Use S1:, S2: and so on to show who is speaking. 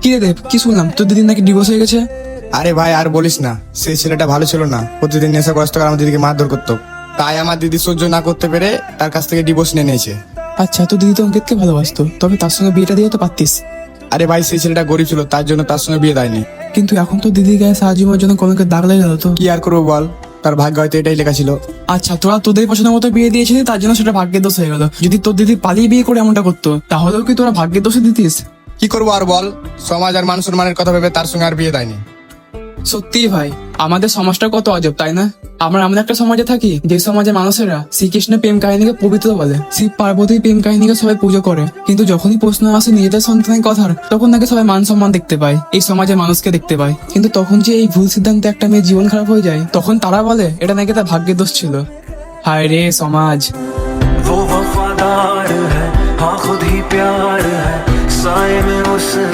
S1: কি রে দেব, কি শুনলাম তোর দিদির নাকি ডিভোর্স হয়ে গেছে?
S2: আরে ভাই আর বলিস না, সেই ছেলেটা ভালো ছিল না, প্রতিদিন নেশাগ্রস্ত করে আমার দিদিকে মারধর করতো। তাই আমার দিদি সহ্য না করতে পেরে তার কাছ থেকে ডিভোর্স নিয়ে নিয়েছে।
S1: আচ্ছা, তোর দিদি তো অঙ্কিতকে ভালোবাসতো, তবে তার সঙ্গে বিয়েটা দিয়ে তো পারতিস।
S2: আরে ভাই সেই ছেলেটা গরিব ছিল, তার জন্য তার সঙ্গে বিয়ে দেয়নি।
S1: কিন্তু এখন তো দিদির গায়ে সাহায্যের জন্য কলঙ্কের দাগ লেগে গেল তো।
S2: কি আর করবো বল, তার ভাগ্য হয়তো এটাই লেখা ছিল।
S1: আচ্ছা, তোরা তোদের পছন্দ মতো বিয়ে দিয়েছিলি, তার জন্য সেটা ভাগ্যের দোষ হয়ে গেল। যদি তোর দিদি পালিয়ে বিয়ে করে এমনটা করতো, তাহলেও কি তোরা ভাগ্যের দোষে দিতিস?
S2: কি করবো আর বল, সমাজ আর মান সম্মানের কথা ভেবে তার সঙ্গে আর বিয়ে দেয়নি।
S1: সত্যি ভাই, আমাদের সমাজটা কত আজব, তাই না? আমরা এমন একটা সমাজে থাকি যে সমাজে মানুষেরা শ্রীকৃষ্ণের প্রেম কাহিনীকে পবিত্র বলে, শিব পার্বতীর প্রেম কাহিনীকে সবাই পুজো করে, কিন্তু যখনই প্রশ্ন আসে নিজেদের সন্তানের কথার, তখন নাকি সবাই মান সম্মান দেখতে পায়, এই সমাজে মানুষকে দেখতে পায়। কিন্তু তখন যে এই ভুল সিদ্ধান্তে একটা মেয়ের জীবন খারাপ হয়ে যায়, তখন তারা বলে এটা নাকি তার ভাগ্যের দোষ ছিল। হায় রে সমাজ।
S3: वो वफादार है, हाँ खुद ही प्यार है, साए में उसके